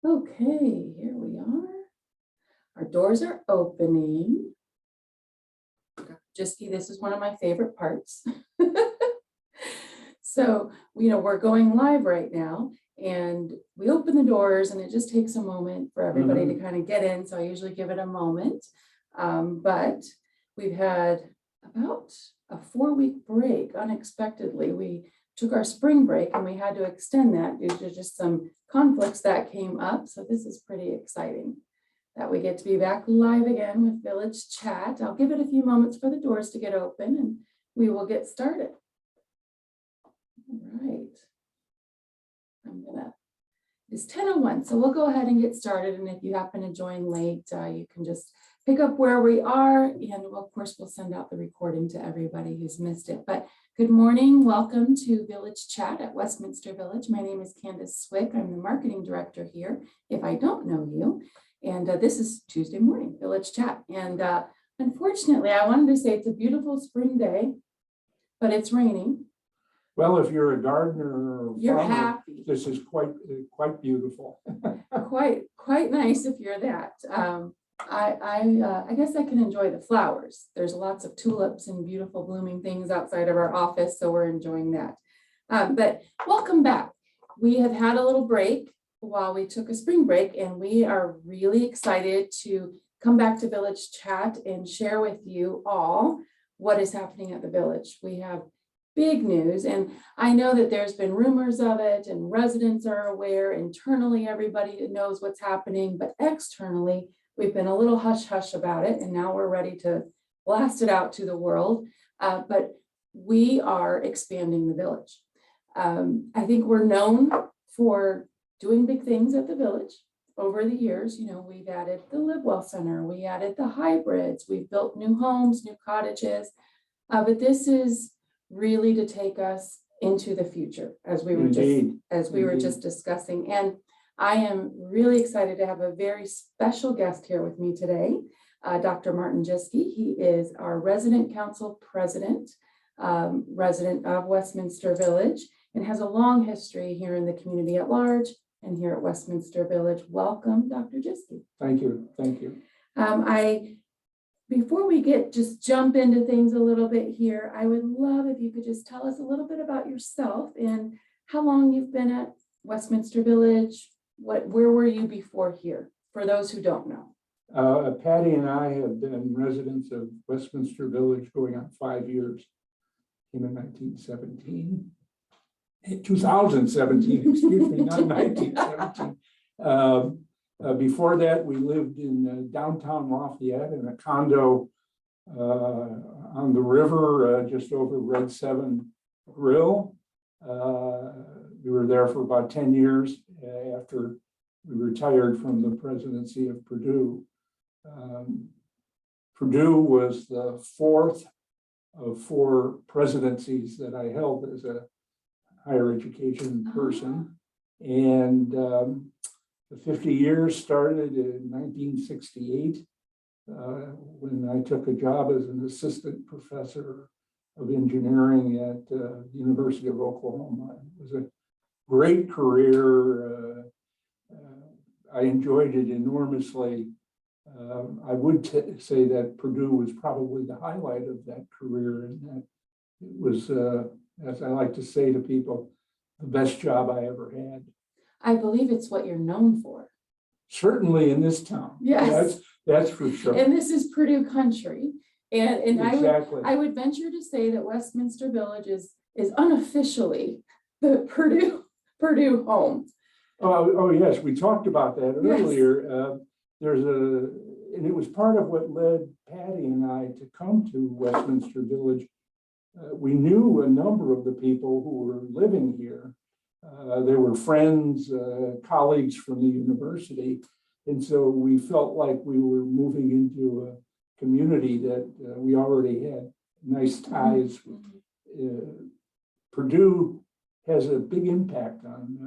Okay, here we are. Our doors are opening. Jischke, this is one of my favorite parts. So, we're going live right now, and we open the doors, and it just takes a moment for everybody to kind of get in. So I usually give it a moment. But we've had about a 4-week break unexpectedly. We took our spring break and we had to extend that due to just some conflicts that came up. So this is pretty exciting that we get to be back live again with Village Chat. I'll give it a few moments for the doors to get open and we will get started. All right. It's 10:01, so we'll go ahead and get started. And if you happen to join late, you can just pick up where we are. And of course, we'll send out the recording to everybody who's missed it. But good morning. Welcome to Village Chat at Westminster Village. My name is Candace Swick. I'm the marketing director here, if I don't know you. And this is Tuesday morning, Village Chat. And unfortunately, I wanted to say it's a beautiful spring day, but it's raining. Well, if you're a gardener or You're farmer, happy. this is quite beautiful. quite nice if you're that. I guess I can enjoy the flowers. There's lots of tulips and beautiful blooming things outside of our office, so we're enjoying that. But welcome back. We have had a little break while we took a spring break, and we are really excited to come back to Village Chat and share with you all what is happening at the Village. We have big news, and I know that there's been rumors of it and residents are aware. Internally, everybody knows what's happening, but externally, we've been a little hush-hush about it, and now we're ready to blast it out to the world. But we are expanding the Village. I think we're known for doing big things at the Village over the years. We've added the Live Well Center, we added the hybrids, we've built new homes, new cottages, but this is really to take us into the future, as we were just discussing. And I am really excited to have a very special guest here with me today, Dr. Martin Jischke. He is our resident council president, resident of Westminster Village, and has a long history here in the community at large and here at Westminster Village. Welcome, Dr. Jischke. Thank you. Thank you. Before we jump into things a little bit here, I would love if you could just tell us a little bit about yourself and how long you've been at Westminster Village. Where were you before here, for those who don't know? Patty and I have been residents of Westminster Village going on 5 years. Came in 2017, excuse me, not 1917. Before that, we lived in downtown Lafayette in a condo on the river just over Red 7 Grill. We were there for about 10 years after we retired from the presidency of Purdue. Purdue was the fourth of 4 presidencies that I held as a higher education person. And the 50 years started in 1968 when I took a job as an assistant professor of engineering at the University of Oklahoma. It was a great career. I enjoyed it enormously. I would say that Purdue was probably the highlight of that career, and that it was, as I like to say to people, the best job I ever had. I believe it's what you're known for. Certainly in this town. Yes. That's for sure. And this is Purdue country. And exactly. I would venture to say that Westminster Village is unofficially the Purdue home. Oh yes, we talked about that earlier. Yes. And it was part of what led Patty and I to come to Westminster Village. We knew a number of the people who were living here. They were friends, colleagues from the university. And so we felt like we were moving into a community that we already had nice ties with. Purdue has a big impact on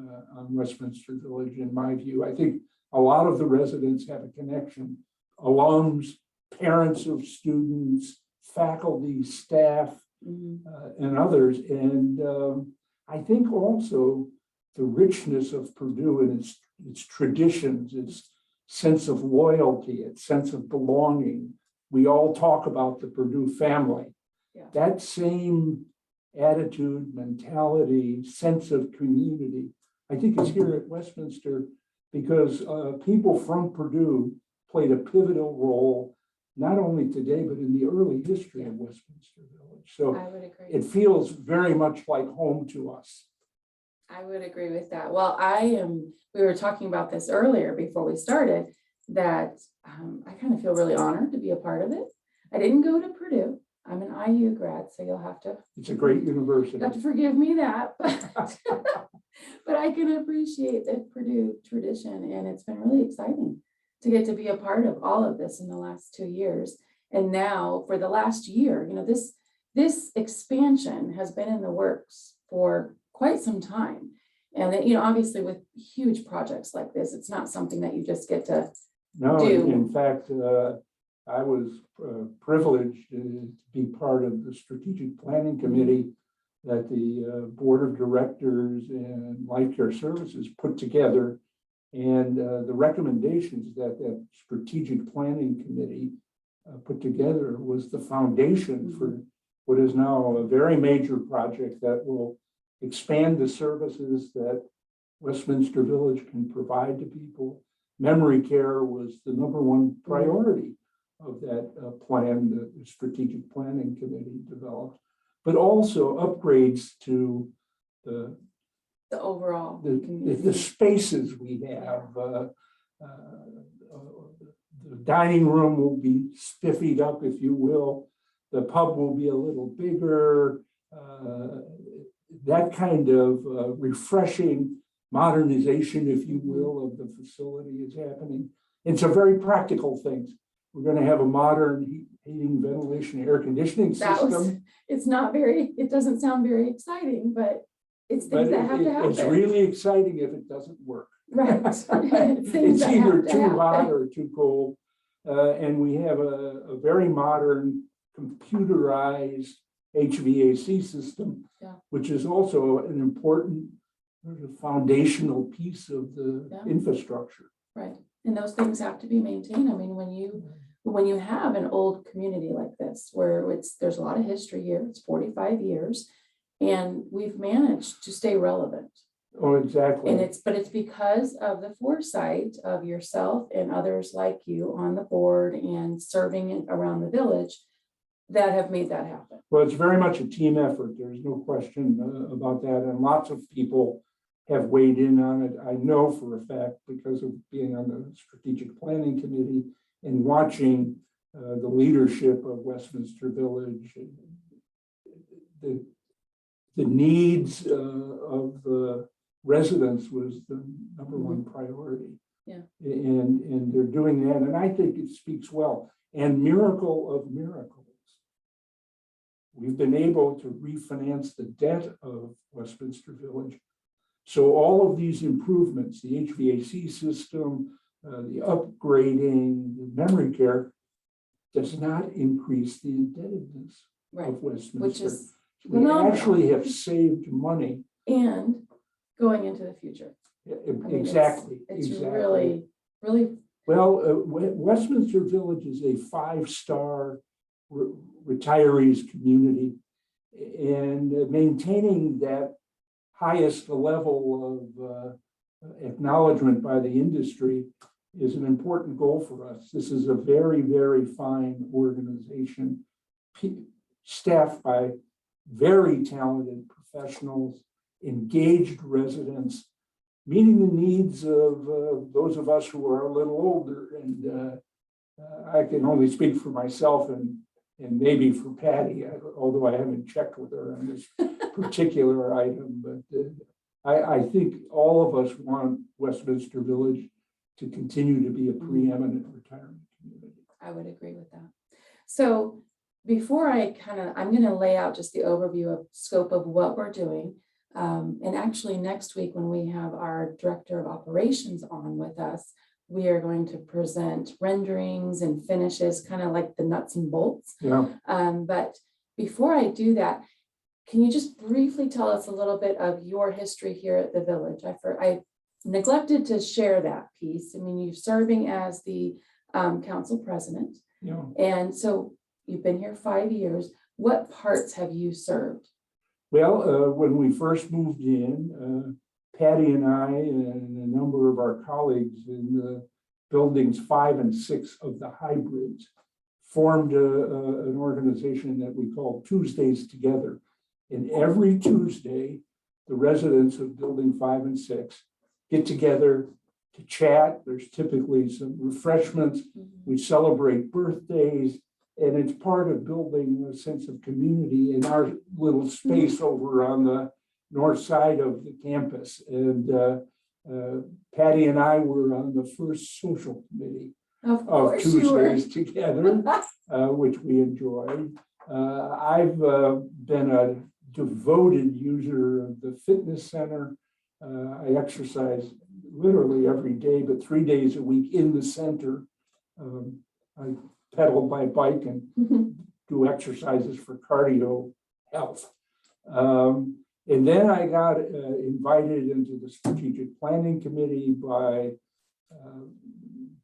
Westminster Village, in my view. I think a lot of the residents have a connection. Alums, parents of students, faculty, staff, and others. And I think also the richness of Purdue and its its traditions, its sense of loyalty, its sense of belonging. We all talk about the Purdue family. Yeah. That same attitude, mentality, sense of community, I think is here at Westminster because people from Purdue played a pivotal role, not only today, but in the early history of Westminster Village. So I would agree. it feels very much like home to us. I would agree with that. Well, we were talking about this earlier before we started, that I kind of feel really honored to be a part of it. I didn't go to Purdue. I'm an IU grad, so you'll have to. It's a great university. You have to forgive me that, but I can appreciate the Purdue tradition, and it's been really exciting to get to be a part of all of this in the last 2 years. And now for the last year, this expansion has been in the works for quite some time. And obviously with huge projects like this, it's not something that you just get to do. In fact, I was privileged to be part of the strategic planning committee that the board of directors and Life Care Services put together. And the recommendations that that strategic planning committee put together was the foundation for what is now a very major project that will expand the services that Westminster Village can provide to people. Memory care was the #1 priority of that plan that the strategic planning committee developed, but also upgrades to the overall the spaces we have. The dining room will be spiffied up, if you will. The pub will be a little bigger. That kind of refreshing modernization, if you will, of the facility is happening. And so very practical things. We're going to have a modern heating, ventilation, air conditioning system. It doesn't sound very exciting, but it's things that have to happen. It's really exciting if it doesn't work. Right. It's either too hot or too cold. And we have a very modern computerized HVAC system, which is also an important foundational piece of the infrastructure. Right. And those things have to be maintained. I mean, when you have an old community like this, where there's a lot of history here, it's 45 years, and we've managed to stay relevant. Oh, exactly. And it's because of the foresight of yourself and others like you on the board and serving around the village that have made that happen. Well, it's very much a team effort. There's no question about that. And lots of people have weighed in on it. I know for a fact, because of being on the strategic planning committee and watching the leadership of Westminster Village, the needs of the residents was the #1 priority. Yeah. And they're doing that. And I think it speaks well. And miracle of miracles, we've been able to refinance the debt of Westminster Village. So all of these improvements, the HVAC system, the upgrading, the memory care, does not increase the indebtedness of Westminster. Which is we actually have saved money. And going into the future. Exactly. It's really, really. Well, Westminster Village is a 5-star retirees community, and maintaining that highest level of acknowledgement by the industry is an important goal for us. This is a very, very fine organization, staffed by very talented professionals, engaged residents, meeting the needs of those of us who are a little older. And I can only speak for myself and maybe for Patty, although I haven't checked with her on this particular item. But I think all of us want Westminster Village to continue to be a preeminent retirement community. I would agree with that. So before I'm going to lay out just the overview of scope of what we're doing. And actually next week, when we have our director of operations on with us, we are going to present renderings and finishes, kind of like the nuts and bolts. Yeah. But before I do that, can you just briefly tell us a little bit of your history here at the village? I neglected to share that piece. I mean, you're serving as the council president. Yeah. And so you've been here 5 years. What parts have you served? Well, when we first moved in, Patty and I and a number of our colleagues in the buildings 5 and 6 of the hybrids formed an organization that we called Tuesdays Together. And every Tuesday, the residents of building 5 and 6 get together to chat. There's typically some refreshments. We celebrate birthdays, and it's part of building a sense of community in our little space over on the north side of the campus. And Patty and I were on the first social committee of Tuesdays Together, which we enjoyed. I've been a devoted user of the fitness center. I exercise literally every day, but 3 days a week in the center. I pedal my bike and do exercises for cardio health. And then I got invited into the strategic planning committee by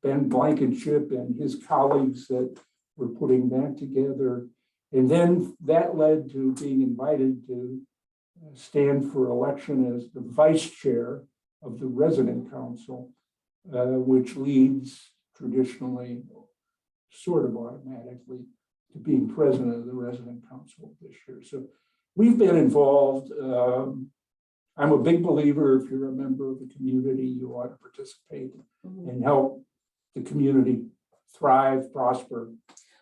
Ben Blankenship and his colleagues that were putting that together. And then that led to being invited to stand for election as the vice chair of the resident council, which leads traditionally, sort of automatically, to being president of the resident council this year. So we've been involved. I'm a big believer, if you're a member of the community, you ought to participate and help the community thrive, prosper.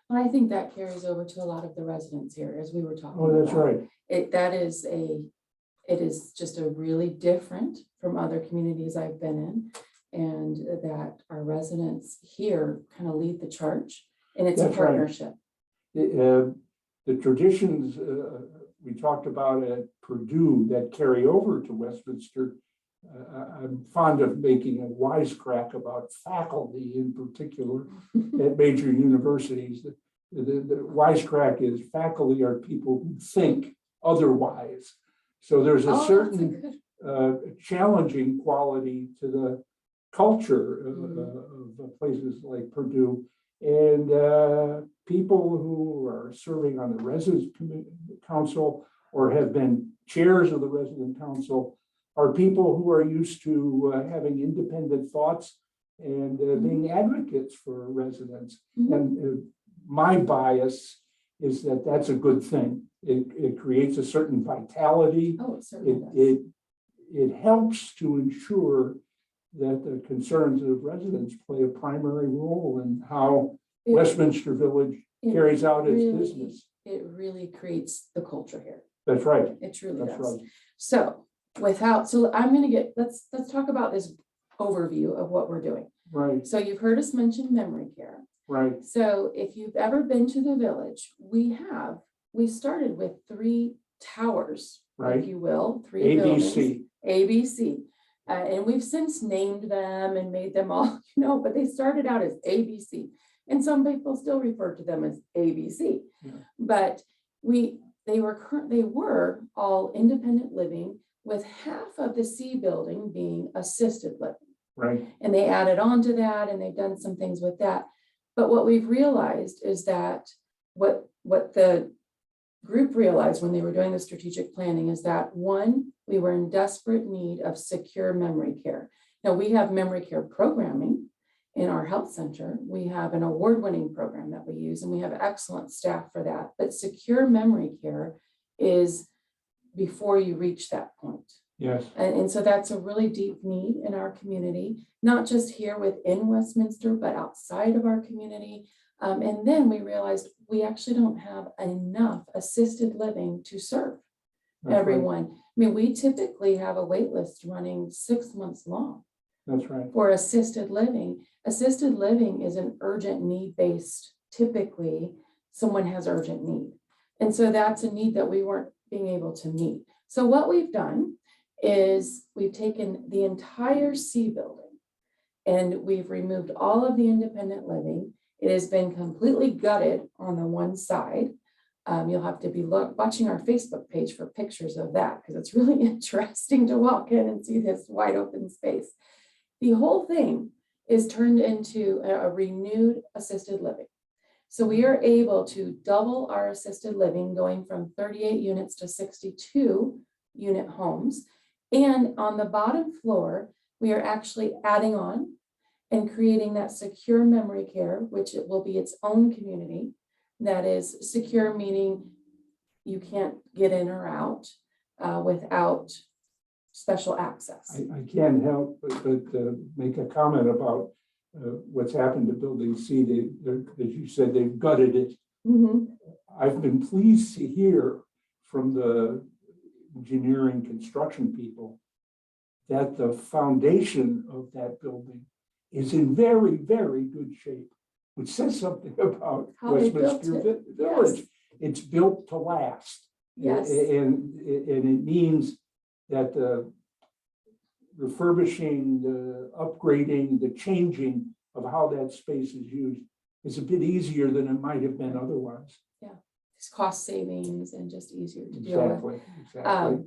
Well, I think that carries over to a lot of the residents here, as we were talking Oh, that's about. right. It is just a really different from other communities I've been in, and that our residents here kind of lead the charge, and it's That's a partnership. Right. The traditions we talked about at Purdue that carry over to Westminster, I'm fond of making a wisecrack about faculty in particular at major universities. The wisecrack is faculty are people who think otherwise. So there's a certain challenging quality to the culture of places like Purdue. And people who are serving on the resident council or have been chairs of the resident council are people who are used to having independent thoughts and being advocates for residents. And my bias is that that's a good thing. It creates a certain vitality. Oh, it certainly does. It helps to ensure that the concerns of residents play a primary role in how Westminster Village carries out its business. It really creates the culture here. That's right. It truly That's does. right. So I'm going to let's talk about this overview of what we're doing. Right. So you've heard us mention memory care. Right. So if you've ever been to the village, we started with 3 towers, Right. if you will, 3 ABC. buildings, ABC. And we've since named them and made them all, but they started out as ABC. And some people still refer to them as ABC. Yeah. But they were all independent living, with half of the C building being assisted living. Right. And they added on to that, and they've done some things with that. But what we've realized is that what the group realized when they were doing the strategic planning is that, one, we were in desperate need of secure memory care. Now, we have memory care programming in our health center. We have an award-winning program that we use, and we have excellent staff for that. But secure memory care is before you reach that point. Yes. And so that's a really deep need in our community, not just here within Westminster, but outside of our community. And then we realized we actually don't have enough assisted living to serve everyone. Right. I mean, we typically have a wait list running 6 months long. That's right. For assisted living. Assisted living is an urgent need based. Typically, someone has urgent need. And so that's a need that we weren't being able to meet. So what we've done is we've taken the entire C building and we've removed all of the independent living. It has been completely gutted on the one side. You'll have to be watching our Facebook page for pictures of that because it's really interesting to walk in and see this wide open space. The whole thing is turned into a renewed assisted living. So we are able to double our assisted living, going from 38 units to 62 unit homes. And on the bottom floor, we are actually adding on and creating that secure memory care, which it will be its own community. That is secure, meaning you can't get in or out without special access. I can't help but make a comment about what's happened to Building C. As you said, they've gutted it. Mm-hmm. I've been pleased to hear from the engineering construction people that the foundation of that building is in very, very good shape, which says something about How they built Westminster it. Village. Yes. It's built to last. Yes. And it means that the refurbishing, the upgrading, the changing of how that space is used is a bit easier than it might have been otherwise. Yeah, it's cost savings and just easier to deal with. Exactly.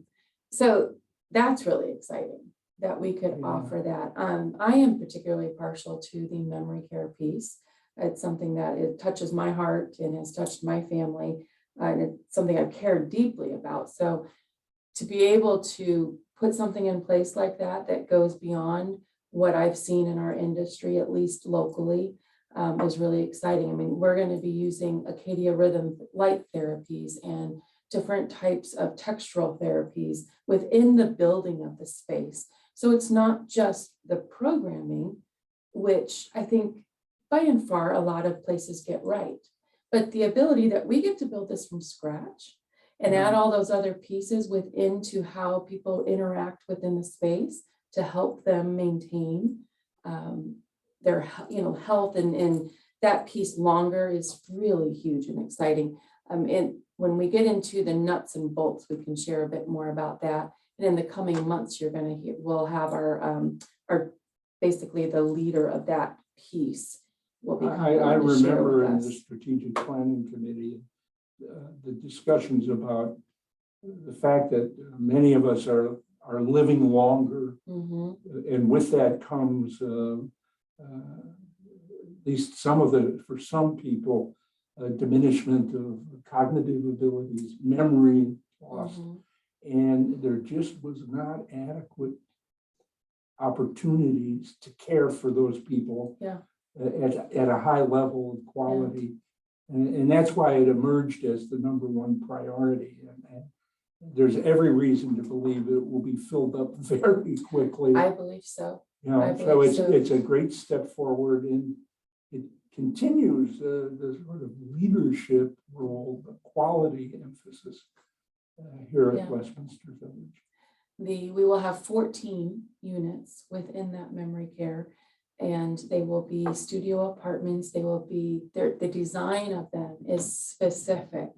So that's really exciting that we could offer that. I am particularly partial to the memory care piece. It's something that it touches my heart and has touched my family, and it's something I've cared deeply about. So to be able to put something in place like that that goes beyond what I've seen in our industry, at least locally, is really exciting. I mean, we're going to be using Acadia rhythm light therapies and different types of textural therapies within the building of the space. So it's not just the programming, which I think by and far a lot of places get right, but the ability that we get to build this from scratch and add all those other pieces within to how people interact within the space to help them maintain their health and that piece longer is really huge and exciting. And when we get into the nuts and bolts, we can share a bit more about that. And in the coming months, you're going to hear, we'll have our basically the leader of that piece will be. I remember in the strategic planning committee, the discussions about the fact that many of us are living longer, and with that comes at least for some people, diminishment of cognitive abilities, memory loss, and there just was not adequate opportunities to care for those people at a high level of quality. And that's why it emerged as the #1 priority. And there's every reason to believe it will be filled up very quickly. I believe so. So it's a great step forward, and it continues the sort of leadership role, the quality emphasis here at Westminster Village. We will have 14 units within that memory care, and they will be studio apartments. They will be the design of them is specific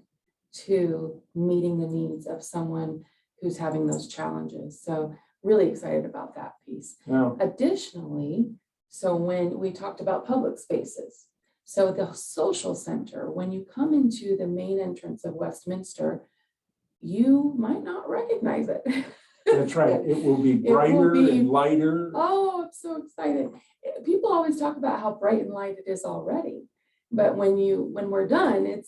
to meeting the needs of someone who's having those challenges. So really excited about that piece. Additionally, so when we talked about public spaces, so the social center, when you come into the main entrance of Westminster, you might not recognize it. That's right. It will be brighter and lighter. Oh, I'm so excited. People always talk about how bright and light it is already. But when we're done,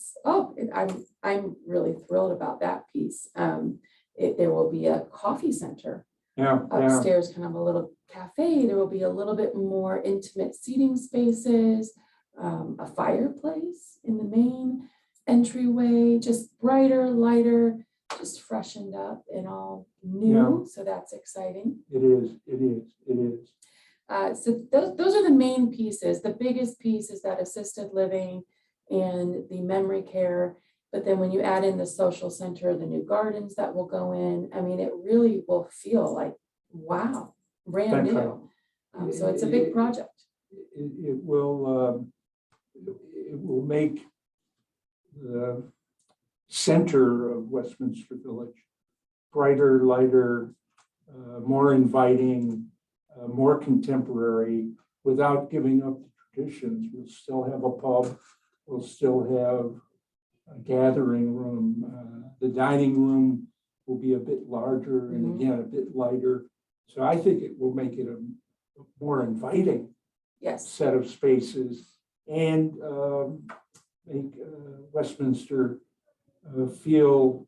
I'm really thrilled about that piece. There will be a coffee center upstairs, kind of a little cafe. There will be a little bit more intimate seating spaces, a fireplace in the main entryway, just brighter, lighter, just freshened up and all new. So that's exciting. It is. So those are the main pieces. The biggest piece is that assisted living and the memory care. But then when you add in the social center, the new gardens that will go in, I mean, it really will feel like, wow, brand new. So it's a big project. It will make the center of Westminster Village brighter, lighter, more inviting, more contemporary, without giving up the traditions. We'll still have a pub. We'll still have gathering room. The dining room will be a bit larger and again, a bit lighter. So I think it will make it a more inviting set of spaces and make Westminster feel,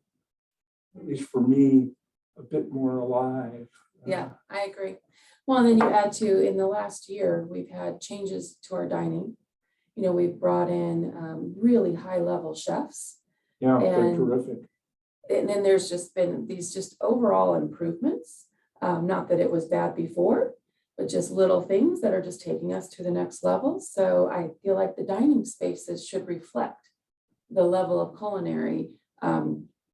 at least for me, a bit more alive. Yeah, I agree. Well, and then you add to, in the last year, we've had changes to our dining. You know, we've brought in really high level chefs. Yeah, they're terrific. And then there's just been these just overall improvements. Not that it was bad before, but just little things that are just taking us to the next level. So I feel like the dining spaces should reflect the level of culinary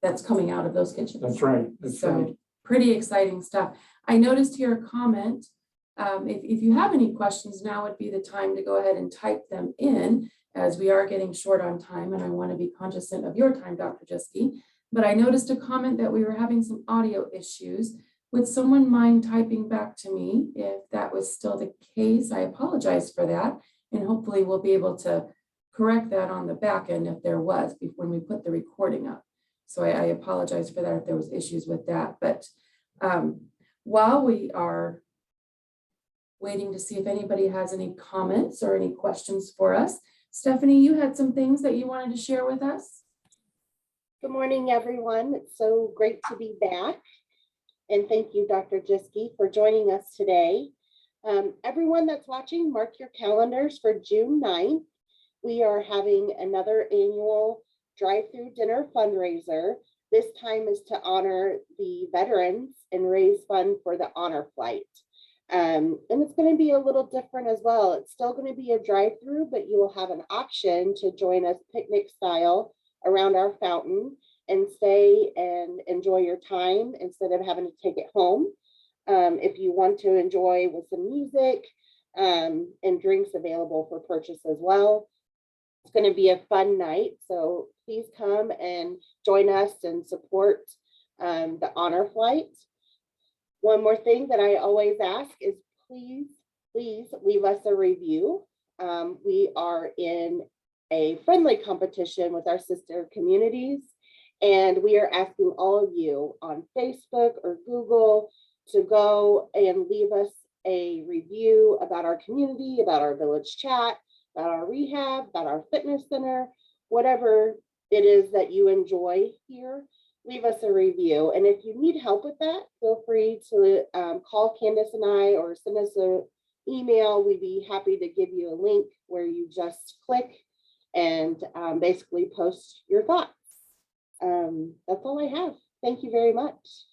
that's coming out of those kitchens. That's right. That's right. Pretty exciting stuff. I noticed here a comment. If you have any questions, now would be the time to go ahead and type them in, as we are getting short on time and I want to be cognizant of your time, Dr. Jischke. But I noticed a comment that we were having some audio issues. Would someone mind typing back to me if that was still the case? I apologize for that. And hopefully we'll be able to correct that on the back end if there was when we put the recording up. So I apologize for that if there was issues with that. But while we are waiting to see if anybody has any comments or any questions for us, Stephanie, you had some things that you wanted to share with us. Good morning, everyone. It's so great to be back. And thank you, Dr. Jischke, for joining us today. Everyone that's watching, mark your calendars for June 9th. We are having another annual drive-through dinner fundraiser. This time is to honor the veterans and raise funds for the honor flight. And it's going to be a little different as well. It's still going to be a drive-through, but you will have an option to join us picnic style around our fountain and stay and enjoy your time instead of having to take it home. If you want to enjoy with some music and drinks available for purchase as well. It's going to be a fun night, so please come and join us and support the honor flight. One more thing that I always ask is please leave us a review. We are in a friendly competition with our sister communities, and we are asking all of you on Facebook or Google to go and leave us a review about our community, about our village chat, about our rehab, about our fitness center, whatever it is that you enjoy here, leave us a review. And if you need help with that, feel free to call Candace and I or send us an email. We'd be happy to give you a link where you just click and basically post your thoughts. That's all I have. Thank you very much.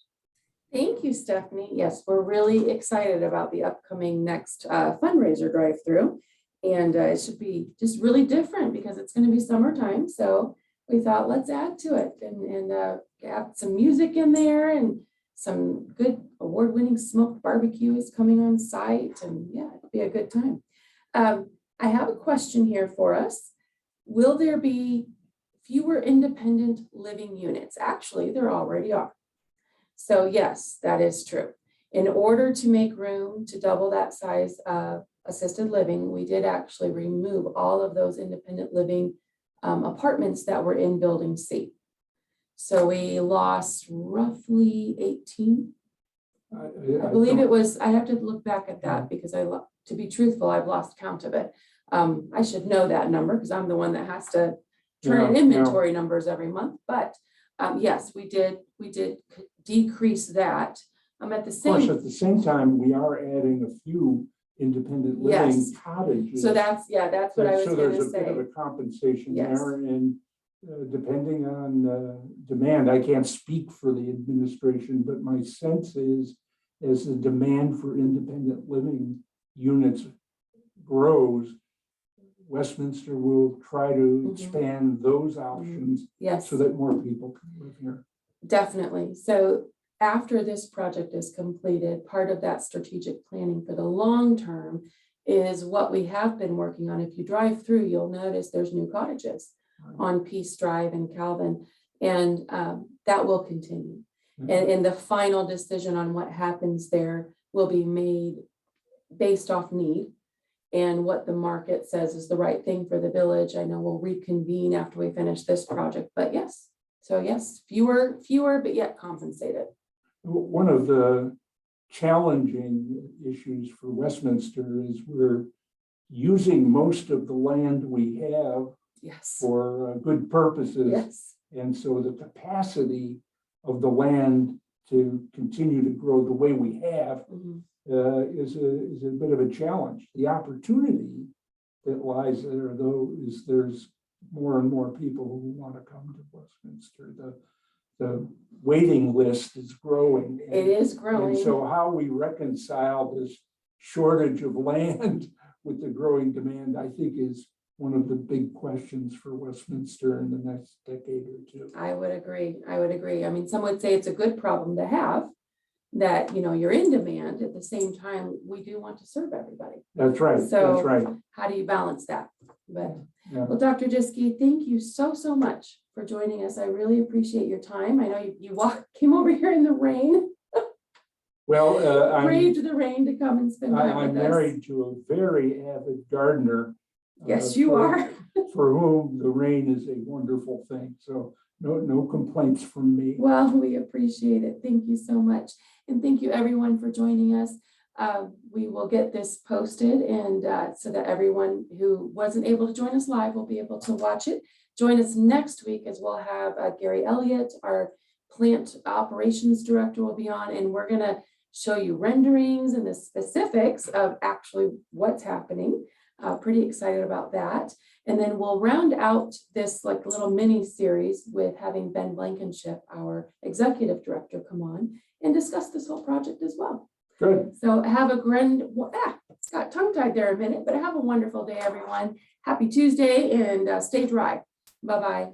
Thank you, Stephanie. Yes, we're really excited about the upcoming next fundraiser drive-through. And it should be just really different because it's going to be summertime. So we thought, let's add to it and add some music in there and some good award-winning smoked barbecue is coming on site. And yeah, it'll be a good time. I have a question here for us. Will there be fewer independent living units? Actually, there already are. So yes, that is true. In order to make room to double that size of assisted living, we did actually remove all of those independent living apartments that were in building C. So we lost roughly 18. I believe it was, I have to look back at that because to be truthful, I've lost count of it. I should know that number because I'm the one that has to turn in inventory numbers every month. But yes, we did decrease that. At the same time, we are adding a few independent living cottages. So that's what I was going to say. So there's a bit of a compensation there, and depending on demand, I can't speak for the administration, but my sense is as the demand for independent living units grows, Westminster will try to expand those options so that more people can live here. Definitely. So after this project is completed, part of that strategic planning for the long term is what we have been working on. If you drive through, you'll notice there's new cottages on Peace Drive and Calvin, and that will continue. And the final decision on what happens there will be made based off need. and what the market says is the right thing for the village. I know we'll reconvene after we finish this project, but yes. So yes, fewer, but yet compensated. One of the challenging issues for Westminster is we're using most of the land we have Yes. for good purposes. Yes. And so the capacity of the land to continue to grow the way we have Mhm. is a bit of a challenge. The opportunity that lies there, though, is there's more and more people who want to come to Westminster. The waiting list is growing. It is growing. And so how we reconcile this shortage of land with the growing demand, I think, is one of the big questions for Westminster in the next decade or two. I would agree. I mean, some would say it's a good problem to have, that, you know, you're in demand. At the same time, we do want to serve everybody. That's right. So That's right. how do you balance that? But Yeah. well, Dr. Jischke, thank you so much for joining us. I really appreciate your time. I know you came over here in the rain, Well, braved the rain to come and spend time I'm with us. married to a very avid gardener. Yes, you are. For whom the rain is a wonderful thing. So no complaints from me. Well, we appreciate it. Thank you so much. And thank you everyone for joining us. We will get this posted, and so that everyone who wasn't able to join us live will be able to watch it. Join us next week, as we'll have Gary Elliott, our plant operations director, will be on, and we're going to show you renderings and the specifics of actually what's happening. Pretty excited about that. And then we'll round out this like little mini series with having Ben Blankenship, our executive director, come on and discuss this whole project as well. Good. So have a it's got tongue tied there a minute, but have a wonderful day, everyone. Happy Tuesday, and stay dry. Bye-bye.